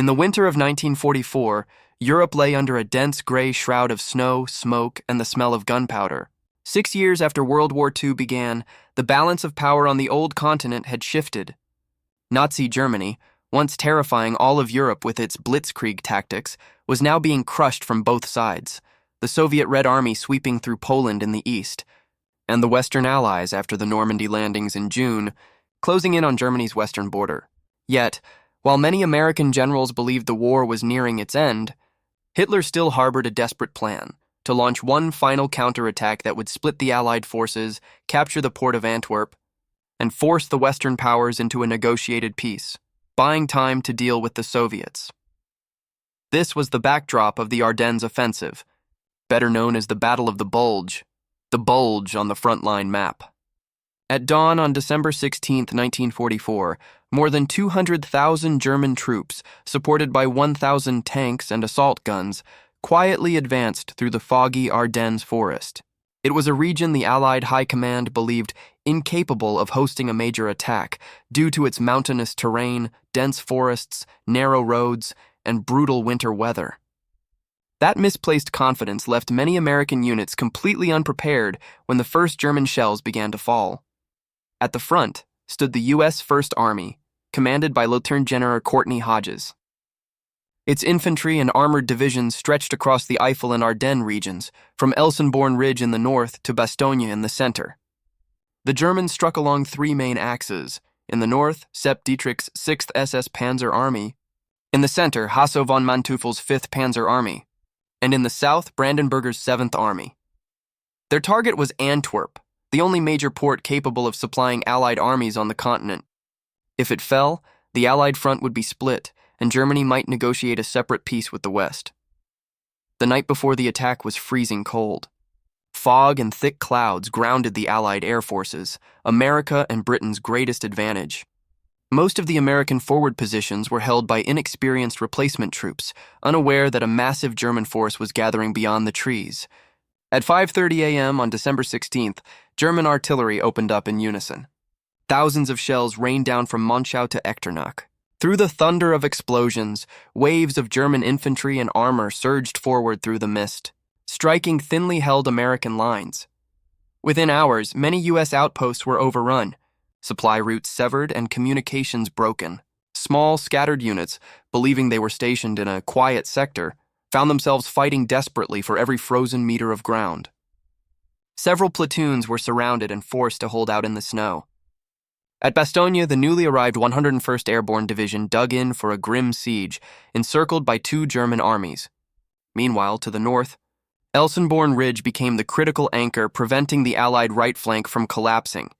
In the winter of 1944, Europe lay under a dense gray shroud of snow, smoke, and the smell of gunpowder. 6 years after World War II began, the balance of power on the old continent had shifted. Nazi Germany, once terrifying all of Europe with its blitzkrieg tactics, was now being crushed from both sides, the Soviet Red Army sweeping through Poland in the east, and the Western Allies after the Normandy landings in June, closing in on Germany's western border. Yet, while many American generals believed the war was nearing its end, Hitler still harbored a desperate plan to launch one final counterattack that would split the Allied forces, capture the port of Antwerp, and force the Western powers into a negotiated peace, buying time to deal with the Soviets. This was the backdrop of the Ardennes offensive, better known as the Battle of the Bulge on the frontline map. At dawn on December 16, 1944, more than 200,000 German troops, supported by 1,000 tanks and assault guns, quietly advanced through the foggy Ardennes forest. It was a region the Allied High Command believed incapable of hosting a major attack due to its mountainous terrain, dense forests, narrow roads, and brutal winter weather. That misplaced confidence left many American units completely unprepared when the first German shells began to fall. At the front stood the U.S. First Army, commanded by Lieutenant General Courtney Hodges. Its infantry and armored divisions stretched across the Eifel and Ardennes regions, from Elsenborn Ridge in the north to Bastogne in the center. The Germans struck along three main axes. In the north, Sepp Dietrich's 6th SS Panzer Army. In the center, Hasso von Manteuffel's 5th Panzer Army. And in the south, Brandenburger's 7th Army. Their target was Antwerp, the only major port capable of supplying Allied armies on the continent. If it fell, the Allied front would be split, and Germany might negotiate a separate peace with the West. The night before the attack was freezing cold. Fog and thick clouds grounded the Allied air forces, America and Britain's greatest advantage. Most of the American forward positions were held by inexperienced replacement troops, unaware that a massive German force was gathering beyond the trees. At 5:30 a.m. on December 16th, German artillery opened up in unison. Thousands of shells rained down from Monschau to Echternach. Through the thunder of explosions, waves of German infantry and armor surged forward through the mist, striking thinly held American lines. Within hours, many U.S. outposts were overrun, supply routes severed, and communications broken. Small, scattered units, believing they were stationed in a quiet sector, found themselves fighting desperately for every frozen meter of ground. Several platoons were surrounded and forced to hold out in the snow. At Bastogne, the newly arrived 101st Airborne Division dug in for a grim siege, encircled by 2 German armies. Meanwhile, to the north, Elsenborn Ridge became the critical anchor preventing the Allied right flank from collapsing.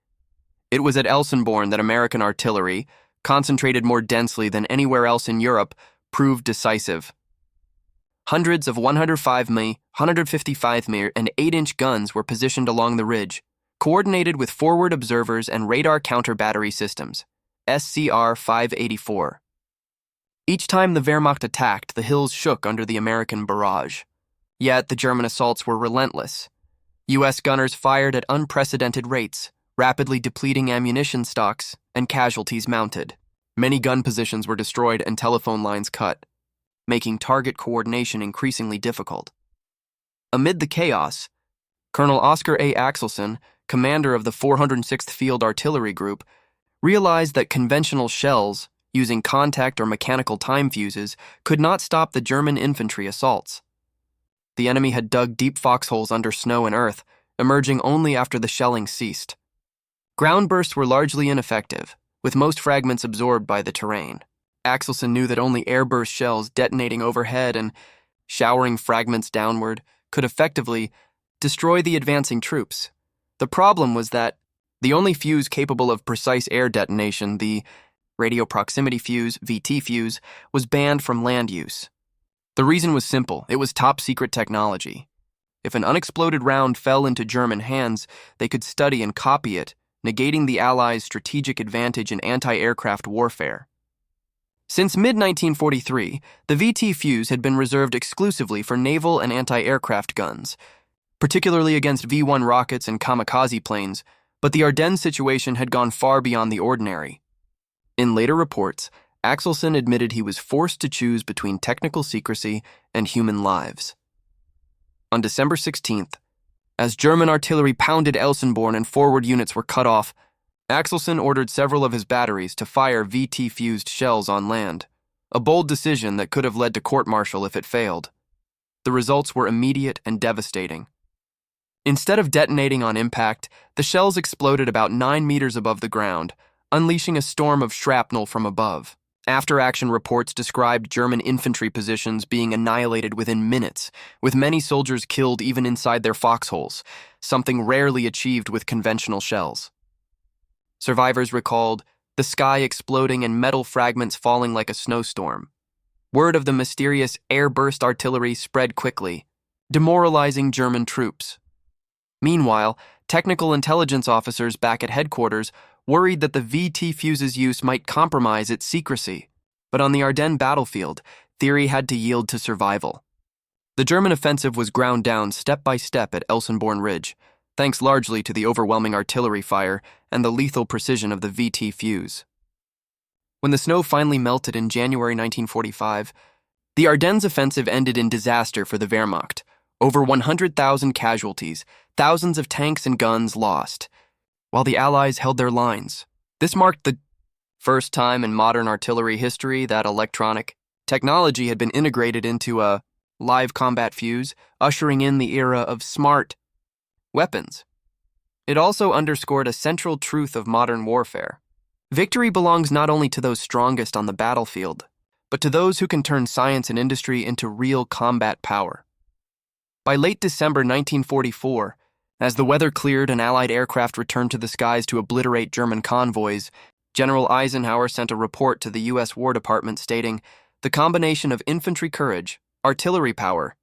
It was at Elsenborn that American artillery, concentrated more densely than anywhere else in Europe, proved decisive. Hundreds of 105 mm, 155 mm, and 8-inch guns were positioned along the ridge, coordinated with forward observers and radar counter-battery systems, SCR 584. Each time the Wehrmacht attacked, the hills shook under the American barrage. Yet the German assaults were relentless. U.S. gunners fired at unprecedented rates, rapidly depleting ammunition stocks and casualties mounted. Many gun positions were destroyed and telephone lines cut, making target coordination increasingly difficult. Amid the chaos, Colonel Oscar A. Axelson, commander of the 406th Field Artillery Group, realized that conventional shells, using contact or mechanical time fuses, could not stop the German infantry assaults. The enemy had dug deep foxholes under snow and earth, emerging only after the shelling ceased. Ground bursts were largely ineffective, with most fragments absorbed by the terrain. Axelson knew that only airburst shells detonating overhead and showering fragments downward could effectively destroy the advancing troops. The problem was that the only fuse capable of precise air detonation, the radio proximity fuse, VT fuse, was banned from land use. The reason was simple: it was top-secret technology. If an unexploded round fell into German hands, they could study and copy it, negating the Allies' strategic advantage in anti-aircraft warfare. Since mid-1943, the VT fuse had been reserved exclusively for naval and anti-aircraft guns, particularly against V-1 rockets and kamikaze planes, but the Ardennes situation had gone far beyond the ordinary. In later reports, Axelson admitted he was forced to choose between technical secrecy and human lives. On December 16th, as German artillery pounded Elsenborn and forward units were cut off, Axelson ordered several of his batteries to fire VT-fused shells on land, a bold decision that could have led to court-martial if it failed. The results were immediate and devastating. Instead of detonating on impact, the shells exploded about 9 meters above the ground, unleashing a storm of shrapnel from above. After-action reports described German infantry positions being annihilated within minutes, with many soldiers killed even inside their foxholes, something rarely achieved with conventional shells. Survivors recalled the sky exploding and metal fragments falling like a snowstorm. Word of the mysterious airburst artillery spread quickly, demoralizing German troops. Meanwhile, technical intelligence officers back at headquarters worried that the VT fuse's use might compromise its secrecy. But on the Ardennes battlefield, theory had to yield to survival. The German offensive was ground down step by step at Elsenborn Ridge, thanks largely to the overwhelming artillery fire and the lethal precision of the VT fuse. When the snow finally melted in January 1945, the Ardennes offensive ended in disaster for the Wehrmacht. Over 100,000 casualties, thousands of tanks and guns lost, while the Allies held their lines. This marked the first time in modern artillery history that electronic technology had been integrated into a live combat fuse, ushering in the era of smart weapons. It also underscored a central truth of modern warfare. Victory belongs not only to those strongest on the battlefield, but to those who can turn science and industry into real combat power. By late December 1944, as the weather cleared and Allied aircraft returned to the skies to obliterate German convoys, General Eisenhower sent a report to the U.S. War Department stating, "The combination of infantry courage, artillery power,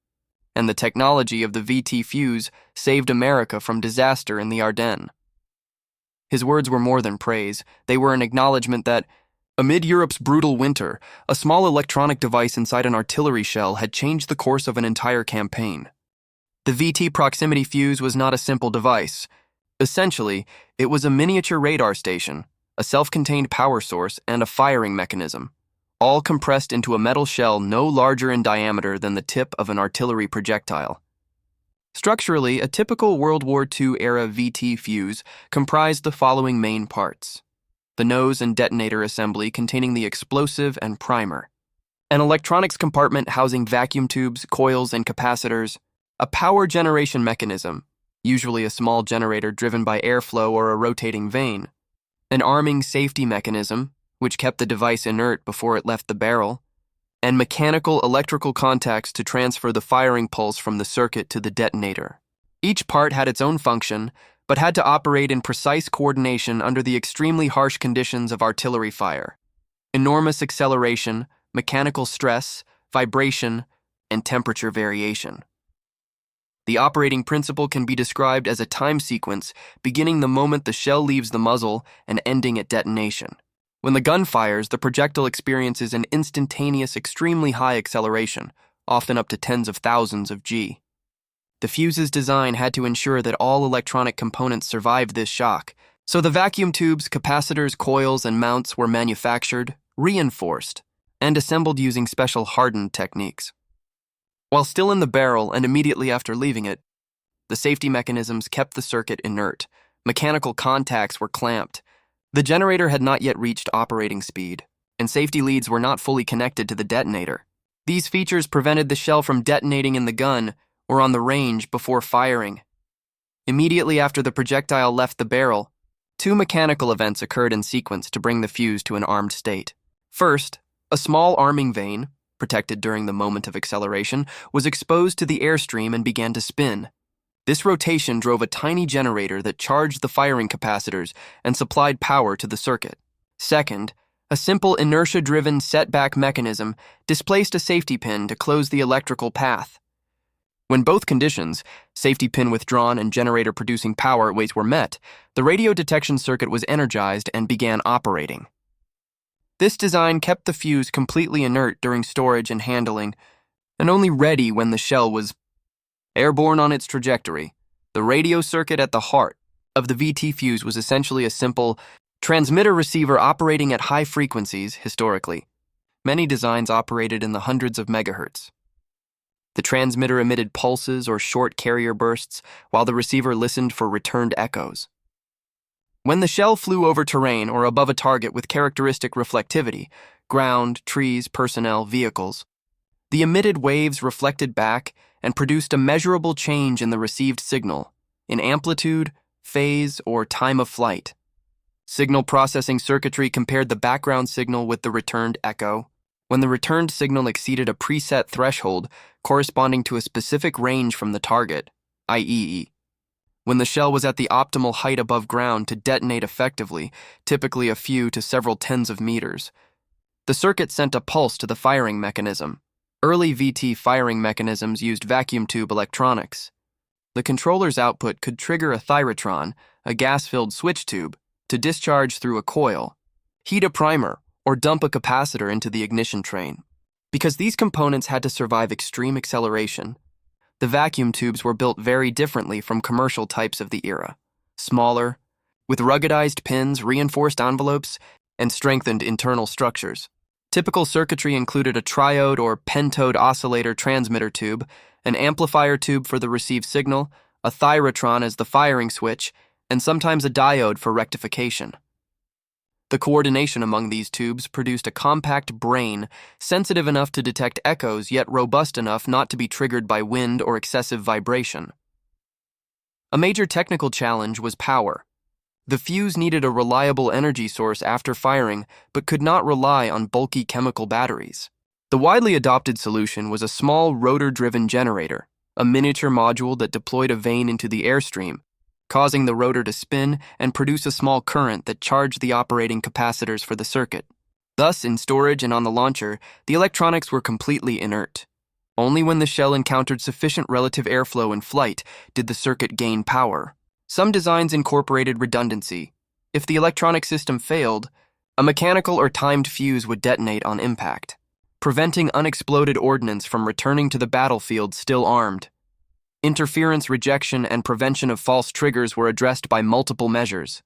and the technology of the VT fuse saved America from disaster in the Ardennes." His words were more than praise. They were an acknowledgement that, amid Europe's brutal winter, a small electronic device inside an artillery shell had changed the course of an entire campaign. The VT proximity fuse was not a simple device. Essentially, it was a miniature radar station, a self-contained power source, and a firing mechanism, all compressed into a metal shell no larger in diameter than the tip of an artillery projectile. Structurally, a typical World War II-era VT fuse comprised the following main parts: the nose and detonator assembly containing the explosive and primer, an electronics compartment housing vacuum tubes, coils, and capacitors, a power generation mechanism, usually a small generator driven by airflow or a rotating vane, an arming safety mechanism, which kept the device inert before it left the barrel, and mechanical electrical contacts to transfer the firing pulse from the circuit to the detonator. Each part had its own function, but had to operate in precise coordination under the extremely harsh conditions of artillery fire: enormous acceleration, mechanical stress, vibration, and temperature variation. The operating principle can be described as a time sequence beginning the moment the shell leaves the muzzle and ending at detonation. When the gun fires, the projectile experiences an instantaneous, extremely high acceleration, often up to tens of thousands of G. The fuse's design had to ensure that all electronic components survived this shock, so the vacuum tubes, capacitors, coils, and mounts were manufactured, reinforced, and assembled using special hardened techniques. While still in the barrel and immediately after leaving it, the safety mechanisms kept the circuit inert. Mechanical contacts were clamped. The generator had not yet reached operating speed, and safety leads were not fully connected to the detonator. These features prevented the shell from detonating in the gun or on the range before firing. Immediately after the projectile left the barrel, two mechanical events occurred in sequence to bring the fuse to an armed state. First, a small arming vane, protected during the moment of acceleration, was exposed to the airstream and began to spin. This rotation drove a tiny generator that charged the firing capacitors and supplied power to the circuit. Second, a simple inertia-driven setback mechanism displaced a safety pin to close the electrical path. When both conditions, safety pin withdrawn and generator producing power weights, were met, the radio detection circuit was energized and began operating. This design kept the fuse completely inert during storage and handling, and only ready when the shell was airborne on its trajectory. The radio circuit at the heart of the VT fuse was essentially a simple transmitter-receiver operating at high frequencies historically. Many designs operated in the hundreds of megahertz. The transmitter emitted pulses or short carrier bursts, while the receiver listened for returned echoes. When the shell flew over terrain or above a target with characteristic reflectivity, ground, trees, personnel, vehicles, the emitted waves reflected back and produced a measurable change in the received signal, in amplitude, phase, or time of flight. Signal processing circuitry compared the background signal with the returned echo. When the returned signal exceeded a preset threshold corresponding to a specific range from the target, i.e., when the shell was at the optimal height above ground to detonate effectively, typically a few to several tens of meters, the circuit sent a pulse to the firing mechanism. Early VT firing mechanisms used vacuum tube electronics. The controller's output could trigger a thyrotron, a gas-filled switch tube, to discharge through a coil, heat a primer, or dump a capacitor into the ignition train. Because these components had to survive extreme acceleration, the vacuum tubes were built very differently from commercial types of the era. Smaller, with ruggedized pins, reinforced envelopes, and strengthened internal structures. Typical circuitry included a triode or pentode oscillator transmitter tube, an amplifier tube for the received signal, a thyrotron as the firing switch, and sometimes a diode for rectification. The coordination among these tubes produced a compact brain, sensitive enough to detect echoes yet robust enough not to be triggered by wind or excessive vibration. A major technical challenge was power. The fuse needed a reliable energy source after firing, but could not rely on bulky chemical batteries. The widely adopted solution was a small rotor-driven generator, a miniature module that deployed a vane into the airstream, causing the rotor to spin and produce a small current that charged the operating capacitors for the circuit. Thus, in storage and on the launcher, the electronics were completely inert. Only when the shell encountered sufficient relative airflow in flight did the circuit gain power. Some designs incorporated redundancy. If the electronic system failed, a mechanical or timed fuse would detonate on impact, preventing unexploded ordnance from returning to the battlefield still armed. Interference rejection and prevention of false triggers were addressed by multiple measures.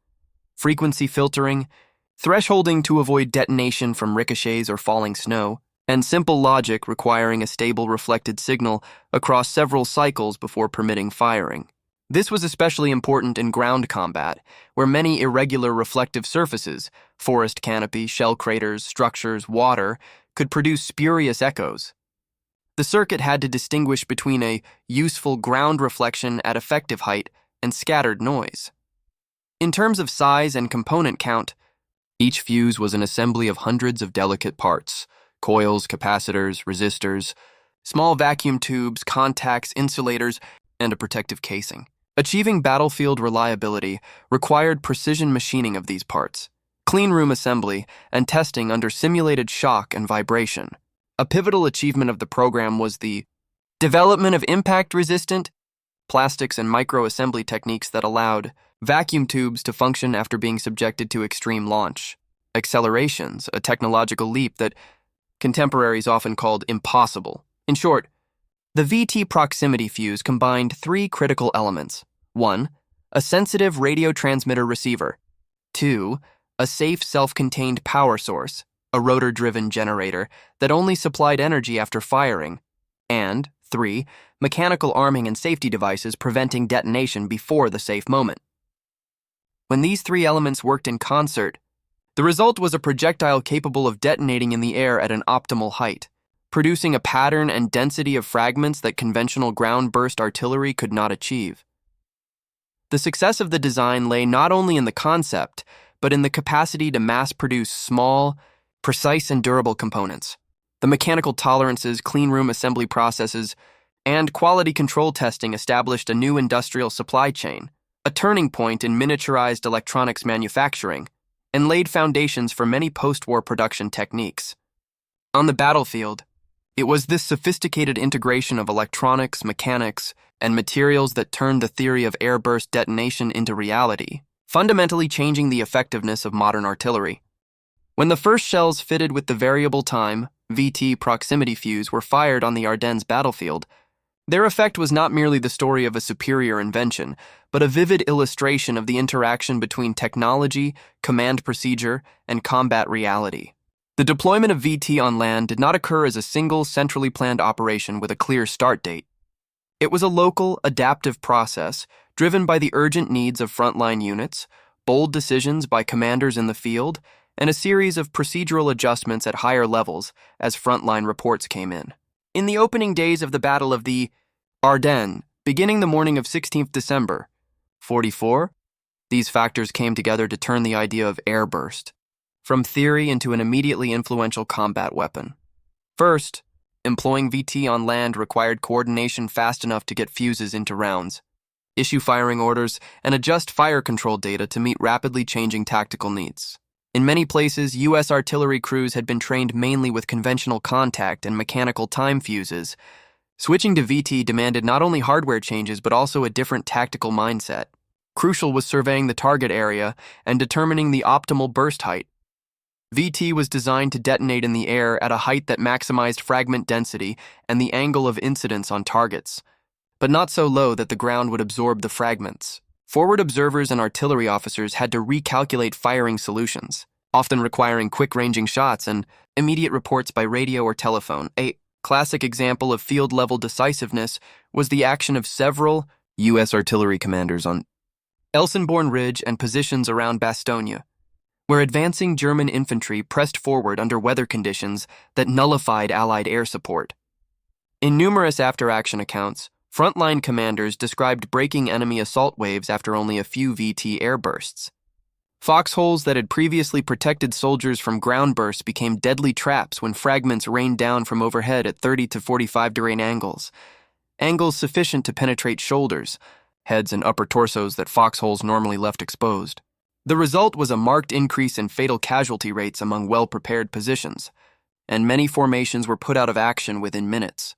Frequency filtering, thresholding to avoid detonation from ricochets or falling snow, and simple logic requiring a stable reflected signal across several cycles before permitting firing. This was especially important in ground combat, where many irregular reflective surfaces, forest canopy, shell craters, structures, water, could produce spurious echoes. The circuit had to distinguish between a useful ground reflection at effective height and scattered noise. In terms of size and component count, each fuse was an assembly of hundreds of delicate parts: coils, capacitors, resistors, small vacuum tubes, contacts, insulators, and a protective casing. Achieving battlefield reliability required precision machining of these parts, cleanroom assembly, and testing under simulated shock and vibration. A pivotal achievement of the program was the development of impact-resistant plastics and micro-assembly techniques that allowed vacuum tubes to function after being subjected to extreme launch accelerations, a technological leap that contemporaries often called impossible. In short, the VT proximity fuse combined three critical elements. 1. A sensitive radio transmitter receiver. 2. A safe self-contained power source, a rotor-driven generator that only supplied energy after firing. And 3. Mechanical arming and safety devices preventing detonation before the safe moment. When these three elements worked in concert, the result was a projectile capable of detonating in the air at an optimal height, producing a pattern and density of fragments that conventional ground-burst artillery could not achieve. The success of the design lay not only in the concept, but in the capacity to mass-produce small, precise and durable components. The mechanical tolerances, cleanroom assembly processes, and quality control testing established a new industrial supply chain, a turning point in miniaturized electronics manufacturing, and laid foundations for many post-war production techniques. On the battlefield, it was this sophisticated integration of electronics, mechanics, and materials that turned the theory of airburst detonation into reality, fundamentally changing the effectiveness of modern artillery. When the first shells fitted with the variable time, VT proximity fuse, were fired on the Ardennes battlefield, their effect was not merely the story of a superior invention, but a vivid illustration of the interaction between technology, command procedure, and combat reality. The deployment of VT on land did not occur as a single, centrally planned operation with a clear start date. It was a local, adaptive process driven by the urgent needs of frontline units, bold decisions by commanders in the field, and a series of procedural adjustments at higher levels as frontline reports came in. In the opening days of the Battle of the Ardennes, beginning the morning of 16th December, 44, these factors came together to turn the idea of airburst from theory into an immediately influential combat weapon. First, employing VT on land required coordination fast enough to get fuses into rounds, issue firing orders, and adjust fire control data to meet rapidly changing tactical needs. In many places, U.S. artillery crews had been trained mainly with conventional contact and mechanical time fuses. Switching to VT demanded not only hardware changes but also a different tactical mindset. Crucial was surveying the target area and determining the optimal burst height. VT was designed to detonate in the air at a height that maximized fragment density and the angle of incidence on targets, but not so low that the ground would absorb the fragments. Forward observers and artillery officers had to recalculate firing solutions, often requiring quick-ranging shots and immediate reports by radio or telephone. A classic example of field-level decisiveness was the action of several U.S. artillery commanders on Elsenborn Ridge and positions around Bastogne, where advancing German infantry pressed forward under weather conditions that nullified Allied air support. In numerous after-action accounts, frontline commanders described breaking enemy assault waves after only a few VT airbursts. Foxholes that had previously protected soldiers from ground bursts became deadly traps when fragments rained down from overhead at 30 to 45-degree angles sufficient to penetrate shoulders, heads, and upper torsos that foxholes normally left exposed. The result was a marked increase in fatal casualty rates among well-prepared positions, and many formations were put out of action within minutes.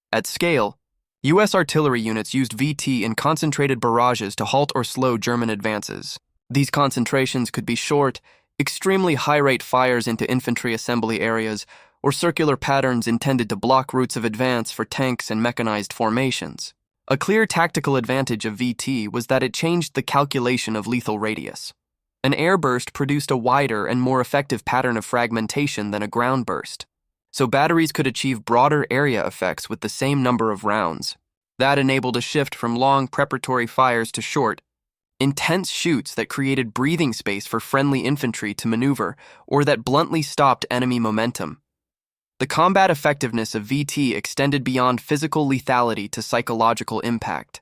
At scale, U.S. artillery units used VT in concentrated barrages to halt or slow German advances. These concentrations could be short, extremely high-rate fires into infantry assembly areas, or circular patterns intended to block routes of advance for tanks and mechanized formations. A clear tactical advantage of VT was that it changed the calculation of lethal radius. An airburst produced a wider and more effective pattern of fragmentation than a ground burst, so batteries could achieve broader area effects with the same number of rounds. That enabled a shift from long preparatory fires to short, intense shoots that created breathing space for friendly infantry to maneuver or that bluntly stopped enemy momentum. The combat effectiveness of VT extended beyond physical lethality to psychological impact.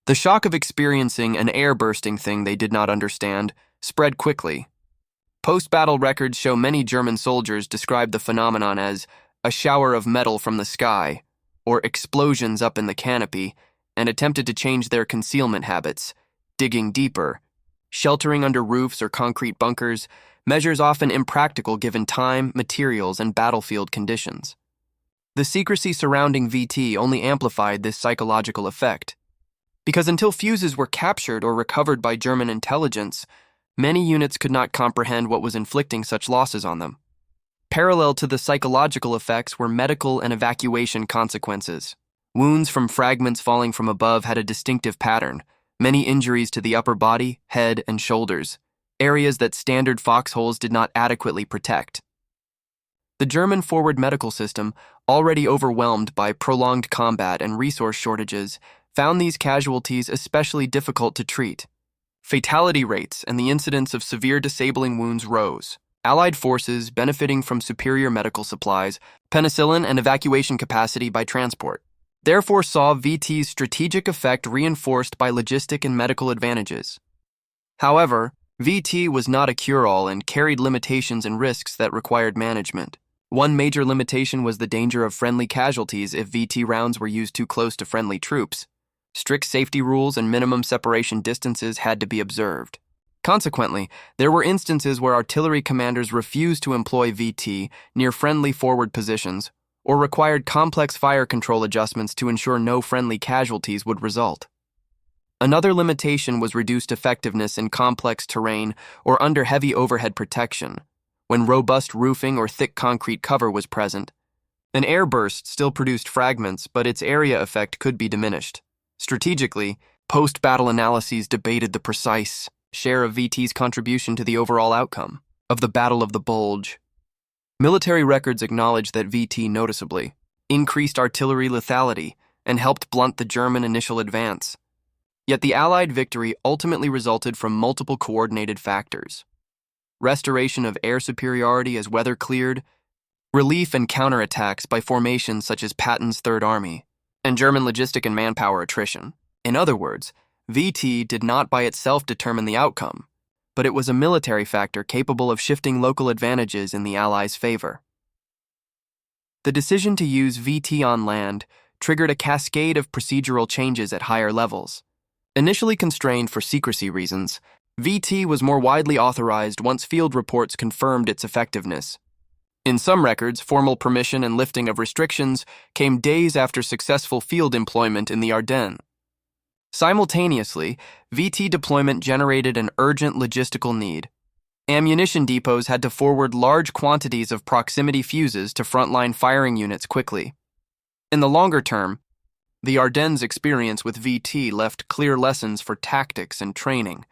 The shock of experiencing an air-bursting thing they did not understand spread quickly. Post-battle records show many German soldiers described the phenomenon as a shower of metal from the sky, or explosions up in the canopy, and attempted to change their concealment habits, digging deeper, sheltering under roofs or concrete bunkers, measures often impractical given time, materials, and battlefield conditions. The secrecy surrounding VT only amplified this psychological effect, because until fuses were captured or recovered by German intelligence, many units could not comprehend what was inflicting such losses on them. Parallel to the psychological effects were medical and evacuation consequences. Wounds from fragments falling from above had a distinctive pattern, many injuries to the upper body, head, and shoulders, areas that standard foxholes did not adequately protect. The German forward medical system, already overwhelmed by prolonged combat and resource shortages, found these casualties especially difficult to treat. Fatality rates and the incidence of severe disabling wounds rose. Allied forces, benefiting from superior medical supplies, penicillin, and evacuation capacity by transport, therefore saw VT's strategic effect reinforced by logistic and medical advantages. However, VT was not a cure-all and carried limitations and risks that required management. One major limitation was the danger of friendly casualties if VT rounds were used too close to friendly troops. Strict safety rules and minimum separation distances had to be observed. Consequently, there were instances where artillery commanders refused to employ VT near friendly forward positions or required complex fire control adjustments to ensure no friendly casualties would result. Another limitation was reduced effectiveness in complex terrain or under heavy overhead protection, when robust roofing or thick concrete cover was present. An airburst still produced fragments, but its area effect could be diminished. Strategically, post-battle analyses debated the precise share of VT's contribution to the overall outcome of the Battle of the Bulge. Military records acknowledge that VT noticeably increased artillery lethality and helped blunt the German initial advance. Yet the Allied victory ultimately resulted from multiple coordinated factors: restoration of air superiority as weather cleared, relief and counterattacks by formations such as Patton's Third Army, and German logistic and manpower attrition. In other words, VT did not by itself determine the outcome, but it was a military factor capable of shifting local advantages in the Allies' favor. The decision to use VT on land triggered a cascade of procedural changes at higher levels. Initially constrained for secrecy reasons, VT was more widely authorized once field reports confirmed its effectiveness. In some records, formal permission and lifting of restrictions came days after successful field employment in the Ardennes. Simultaneously, VT deployment generated an urgent logistical need. Ammunition depots had to forward large quantities of proximity fuses to frontline firing units quickly. In the longer term, the Ardennes' experience with VT left clear lessons for tactics and training.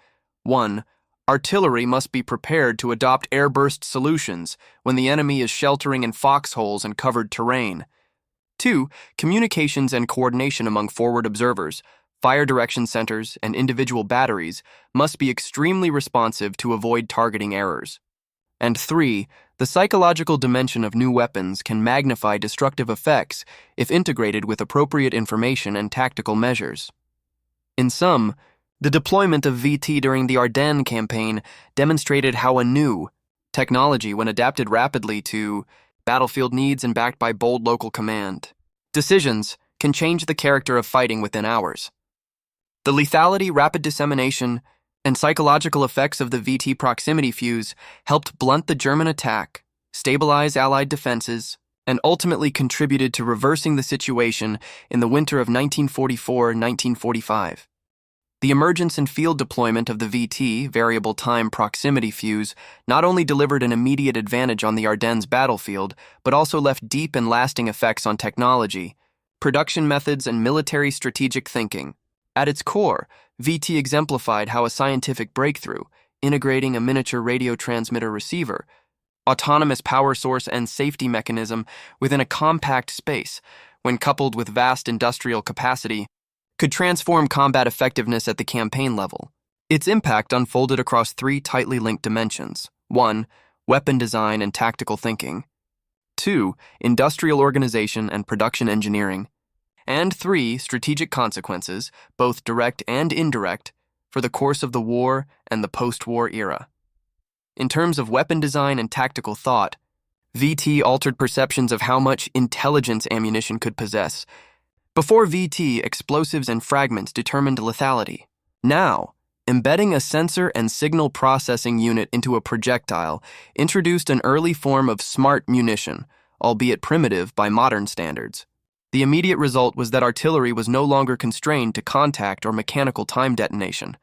1. Artillery must be prepared to adopt airburst solutions when the enemy is sheltering in foxholes and covered terrain. 2. Communications and coordination among forward observers, fire direction centers, and individual batteries must be extremely responsive to avoid targeting errors. And 3. The psychological dimension of new weapons can magnify destructive effects if integrated with appropriate information and tactical measures. In sum, the deployment of VT during the Ardennes campaign demonstrated how a new technology, when adapted rapidly to battlefield needs and backed by bold local command decisions, can change the character of fighting within hours. The lethality, rapid dissemination, and psychological effects of the VT proximity fuse helped blunt the German attack, stabilize Allied defenses, and ultimately contributed to reversing the situation in the winter of 1944-1945. The emergence and field deployment of the VT, variable time proximity fuse, not only delivered an immediate advantage on the Ardennes battlefield, but also left deep and lasting effects on technology, production methods, and military strategic thinking. At its core, VT exemplified how a scientific breakthrough, integrating a miniature radio transmitter receiver, autonomous power source, and safety mechanism within a compact space, when coupled with vast industrial capacity, could transform combat effectiveness at the campaign level. Its impact unfolded across 3 tightly linked dimensions: 1. Weapon design and tactical thinking; 2. Industrial organization and production engineering; and 3. Strategic consequences, both direct and indirect, for the course of the war and the post-war era. In terms of weapon design and tactical thought, VT altered perceptions of how much intelligence ammunition could possess. Before VT, explosives and fragments determined lethality. Now, embedding a sensor and signal processing unit into a projectile introduced an early form of smart munition, albeit primitive by modern standards. The immediate result was that artillery was no longer constrained to contact or mechanical time detonation.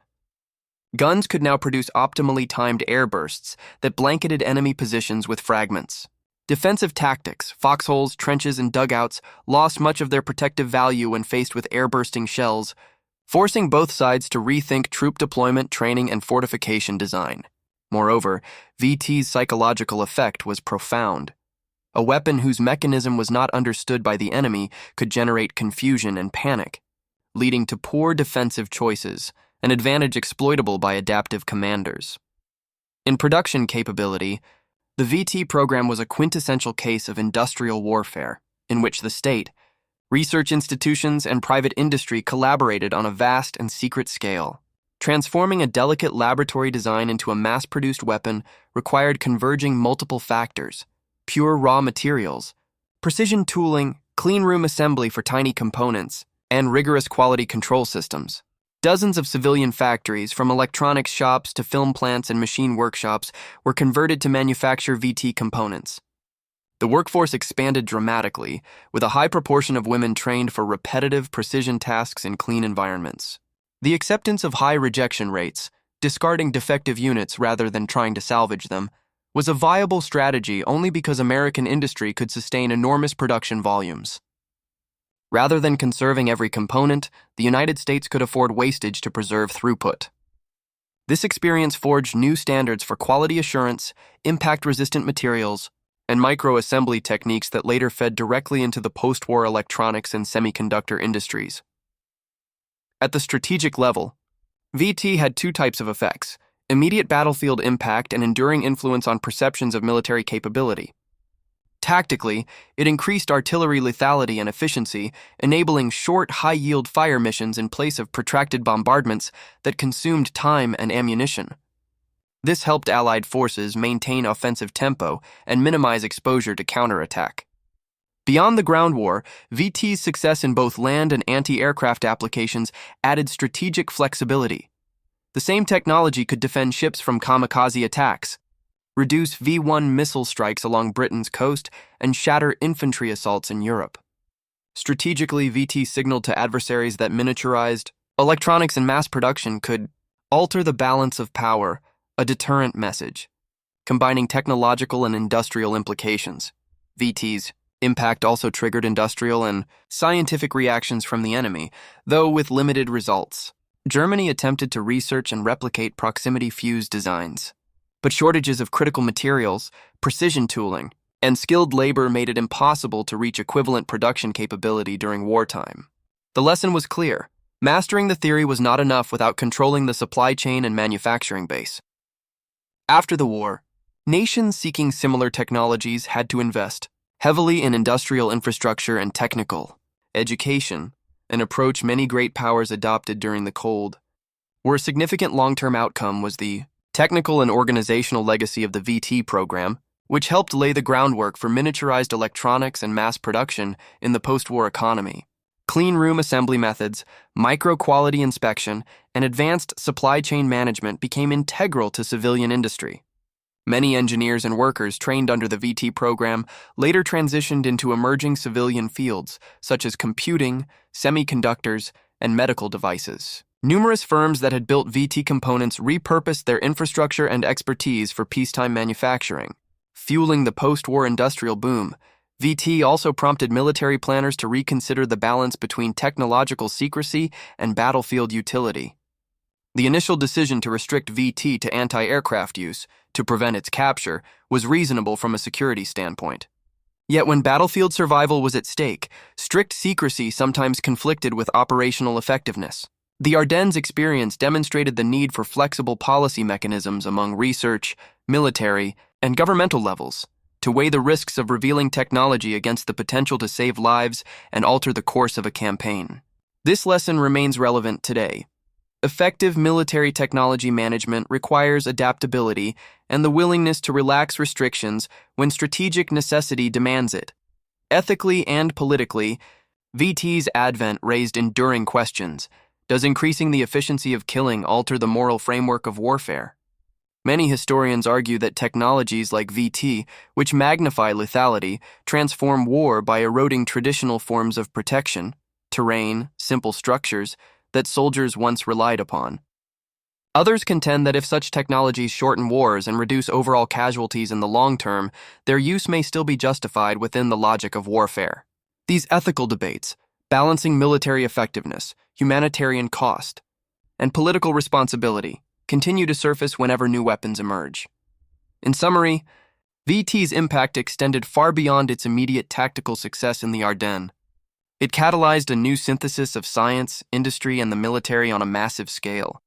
Guns could now produce optimally timed airbursts that blanketed enemy positions with fragments. Defensive tactics, foxholes, trenches, and dugouts lost much of their protective value when faced with airbursting shells, forcing both sides to rethink troop deployment, training, and fortification design. Moreover, VT's psychological effect was profound. A weapon whose mechanism was not understood by the enemy could generate confusion and panic, leading to poor defensive choices, an advantage exploitable by adaptive commanders. In production capability, the VT program was a quintessential case of industrial warfare, in which the state, research institutions, and private industry collaborated on a vast and secret scale. Transforming a delicate laboratory design into a mass-produced weapon required converging multiple factors: pure raw materials, precision tooling, clean room assembly for tiny components, and rigorous quality control systems. Dozens of civilian factories, from electronics shops to film plants and machine workshops, were converted to manufacture VT components. The workforce expanded dramatically, with a high proportion of women trained for repetitive precision tasks in clean environments. The acceptance of high rejection rates, discarding defective units rather than trying to salvage them, was a viable strategy only because American industry could sustain enormous production volumes. Rather than conserving every component, the United States could afford wastage to preserve throughput. This experience forged new standards for quality assurance, impact-resistant materials, and micro-assembly techniques that later fed directly into the post-war electronics and semiconductor industries. At the strategic level, VT had two types of effects: immediate battlefield impact and enduring influence on perceptions of military capability. Tactically, it increased artillery lethality and efficiency, enabling short, high-yield fire missions in place of protracted bombardments that consumed time and ammunition. This helped Allied forces maintain offensive tempo and minimize exposure to counterattack. Beyond the ground war, VT's success in both land and anti-aircraft applications added strategic flexibility. The same technology could defend ships from kamikaze attacks, reduce V-1 missile strikes along Britain's coast, and shatter infantry assaults in Europe. Strategically, VT signaled to adversaries that miniaturized electronics and mass production could alter the balance of power, a deterrent message. Combining technological and industrial implications, VT's impact also triggered industrial and scientific reactions from the enemy, though with limited results. Germany attempted to research and replicate proximity fuse designs, but shortages of critical materials, precision tooling, and skilled labor made it impossible to reach equivalent production capability during wartime. The lesson was clear: mastering the theory was not enough without controlling the supply chain and manufacturing base. After the war, nations seeking similar technologies had to invest heavily in industrial infrastructure and technical education, an approach many great powers adopted during the Cold War. A significant long-term outcome was the technical and organizational legacy of the VT program, which helped lay the groundwork for miniaturized electronics and mass production in the post-war economy. Clean room assembly methods, micro-quality inspection, and advanced supply chain management became integral to civilian industry. Many engineers and workers trained under the VT program later transitioned into emerging civilian fields, such as computing, semiconductors, and medical devices. Numerous firms that had built VT components repurposed their infrastructure and expertise for peacetime manufacturing. Fueling the post-war industrial boom, VT also prompted military planners to reconsider the balance between technological secrecy and battlefield utility. The initial decision to restrict VT to anti-aircraft use, to prevent its capture, was reasonable from a security standpoint. Yet when battlefield survival was at stake, strict secrecy sometimes conflicted with operational effectiveness. The Ardennes experience demonstrated the need for flexible policy mechanisms among research, military, and governmental levels to weigh the risks of revealing technology against the potential to save lives and alter the course of a campaign. This lesson remains relevant today. Effective military technology management requires adaptability and the willingness to relax restrictions when strategic necessity demands it. Ethically and politically, VT's advent raised enduring questions. Does increasing the efficiency of killing alter the moral framework of warfare? Many historians argue that technologies like VT, which magnify lethality, transform war by eroding traditional forms of protection, terrain, simple structures, that soldiers once relied upon. Others contend that if such technologies shorten wars and reduce overall casualties in the long term, their use may still be justified within the logic of warfare. These ethical debates, balancing military effectiveness, humanitarian cost, and political responsibility, continue to surface whenever new weapons emerge. In summary, VT's impact extended far beyond its immediate tactical success in the Ardennes. It catalyzed a new synthesis of science, industry, and the military on a massive scale,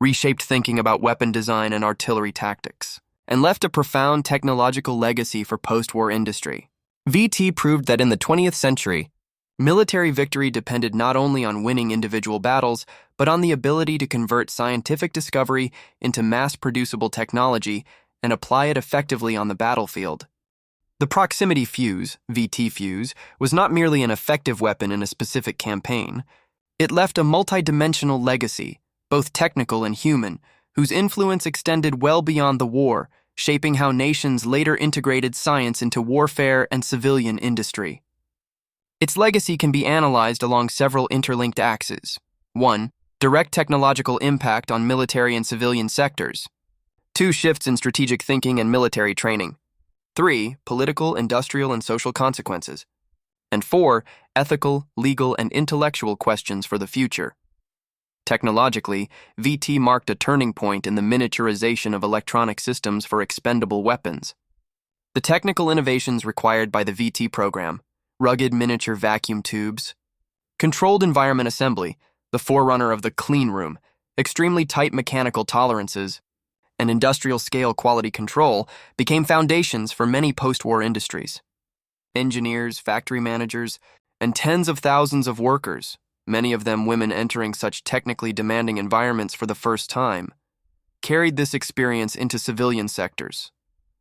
reshaped thinking about weapon design and artillery tactics, and left a profound technological legacy for post-war industry. VT proved that in the 20th century, military victory depended not only on winning individual battles, but on the ability to convert scientific discovery into mass-producible technology and apply it effectively on the battlefield. The proximity fuse, VT fuse, was not merely an effective weapon in a specific campaign. It left a multidimensional legacy, both technical and human, whose influence extended well beyond the war, shaping how nations later integrated science into warfare and civilian industry. Its legacy can be analyzed along several interlinked axes. 1. Direct technological impact on military and civilian sectors. 2. Shifts in strategic thinking and military training. 3. Political, industrial, and social consequences. And 4. Ethical, legal, and intellectual questions for the future. Technologically, VT marked a turning point in the miniaturization of electronic systems for expendable weapons. The technical innovations required by the VT program, rugged miniature vacuum tubes, controlled environment assembly, the forerunner of the clean room, extremely tight mechanical tolerances, and industrial-scale quality control became foundations for many post-war industries. Engineers, factory managers, and tens of thousands of workers, many of them women entering such technically demanding environments for the first time, carried this experience into civilian sectors.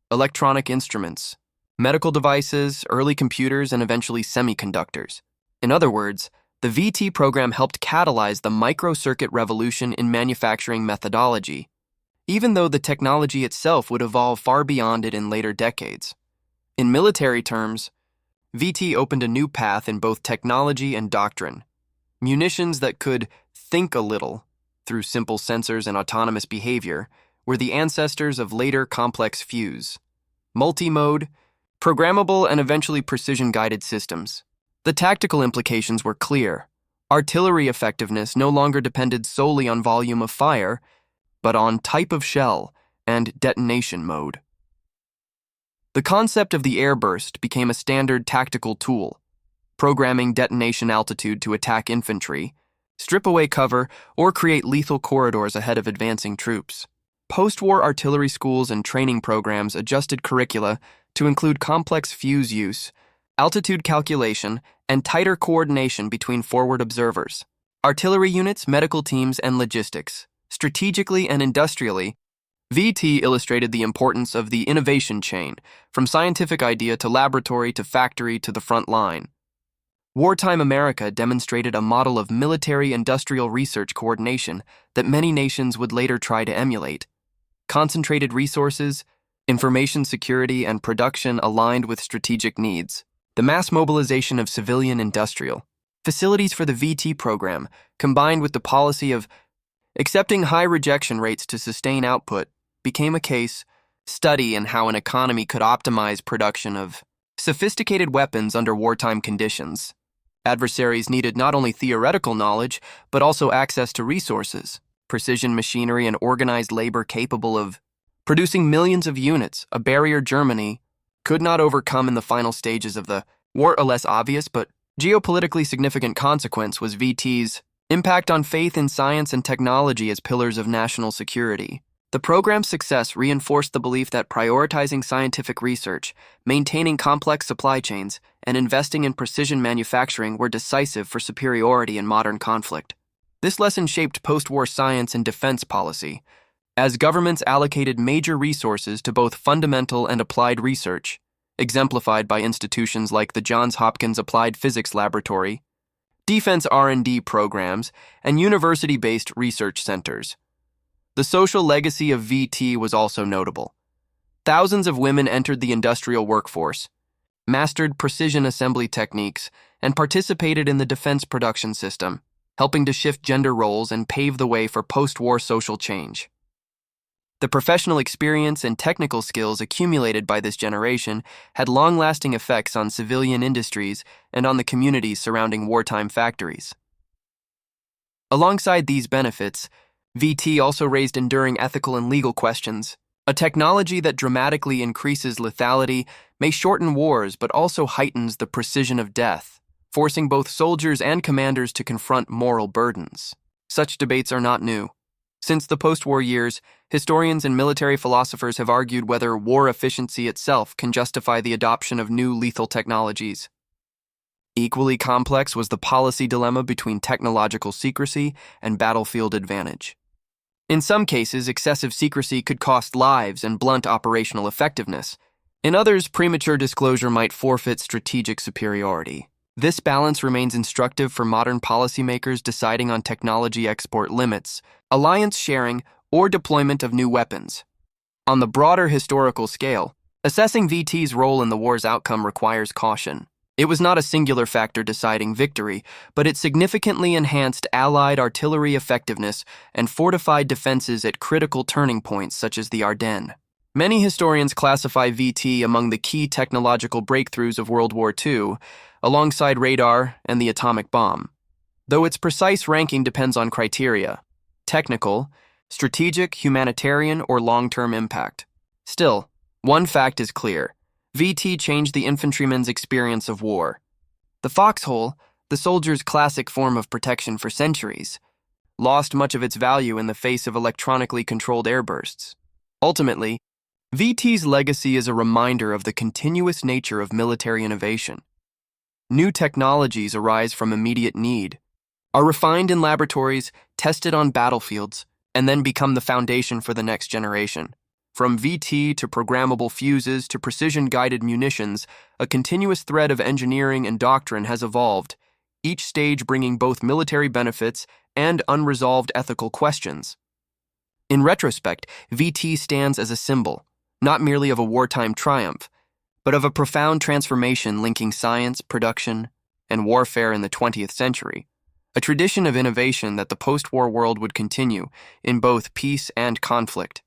Electronic instruments, medical devices, early computers, and eventually semiconductors. In other words, the VT program helped catalyze the microcircuit revolution in manufacturing methodology, even though the technology itself would evolve far beyond it in later decades. In military terms, VT opened a new path in both technology and doctrine. Munitions that could think a little, through simple sensors and autonomous behavior, were the ancestors of later complex fuse, multi-mode, programmable, and eventually precision-guided systems. The tactical implications were clear. Artillery effectiveness no longer depended solely on volume of fire, but on type of shell and detonation mode. The concept of the airburst became a standard tactical tool, programming detonation altitude to attack infantry, strip away cover, or create lethal corridors ahead of advancing troops. Post-war artillery schools and training programs adjusted curricula to include complex fuse use, altitude calculation, and tighter coordination between forward observers, artillery units, medical teams, and logistics. Strategically and industrially, VT illustrated the importance of the innovation chain, from scientific idea to laboratory to factory to the front line. Wartime America demonstrated a model of military-industrial research coordination that many nations would later try to emulate. Concentrated resources, information security, and production aligned with strategic needs. The mass mobilization of civilian industrial facilities for the VT program, combined with the policy of accepting high rejection rates to sustain output, became a case study in how an economy could optimize production of sophisticated weapons under wartime conditions. Adversaries needed not only theoretical knowledge, but also access to resources, precision machinery, and organized labor capable of producing millions of units, a barrier Germany could not overcome in the final stages of the war. A less obvious but geopolitically significant consequence was VT's impact on faith in science and technology as pillars of national security. The program's success reinforced the belief that prioritizing scientific research, maintaining complex supply chains, and investing in precision manufacturing were decisive for superiority in modern conflict. This lesson shaped post-war science and defense policy, as governments allocated major resources to both fundamental and applied research, exemplified by institutions like the Johns Hopkins Applied Physics Laboratory, defense R&D programs, and university-based research centers. The social legacy of VT was also notable. Thousands of women entered the industrial workforce, mastered precision assembly techniques, and participated in the defense production system, helping to shift gender roles and pave the way for post-war social change. The professional experience and technical skills accumulated by this generation had long-lasting effects on civilian industries and on the communities surrounding wartime factories. Alongside these benefits, VT also raised enduring ethical and legal questions. A technology that dramatically increases lethality may shorten wars but also heightens the precision of death, forcing both soldiers and commanders to confront moral burdens. Such debates are not new. Since the post-war years, historians and military philosophers have argued whether war efficiency itself can justify the adoption of new lethal technologies. Equally complex was the policy dilemma between technological secrecy and battlefield advantage. In some cases, excessive secrecy could cost lives and blunt operational effectiveness. In others, premature disclosure might forfeit strategic superiority. This balance remains instructive for modern policymakers deciding on technology export limits, alliance sharing, or deployment of new weapons. On the broader historical scale, assessing VT's role in the war's outcome requires caution. It was not a singular factor deciding victory, but it significantly enhanced Allied artillery effectiveness and fortified defenses at critical turning points such as the Ardennes. Many historians classify VT among the key technological breakthroughs of World War II, alongside radar and the atomic bomb. Though its precise ranking depends on criteria: technical, strategic, humanitarian, or long-term impact. Still, one fact is clear: VT changed the infantryman's experience of war. The foxhole, the soldier's classic form of protection for centuries, lost much of its value in the face of electronically controlled airbursts. Ultimately, VT's legacy is a reminder of the continuous nature of military innovation. New technologies arise from immediate need, are refined in laboratories, tested on battlefields, and then become the foundation for the next generation. From VT to programmable fuses to precision-guided munitions, a continuous thread of engineering and doctrine has evolved, each stage bringing both military benefits and unresolved ethical questions. In retrospect, VT stands as a symbol, not merely of a wartime triumph, but of a profound transformation linking science, production, and warfare in the 20th century, a tradition of innovation that the post-war world would continue in both peace and conflict.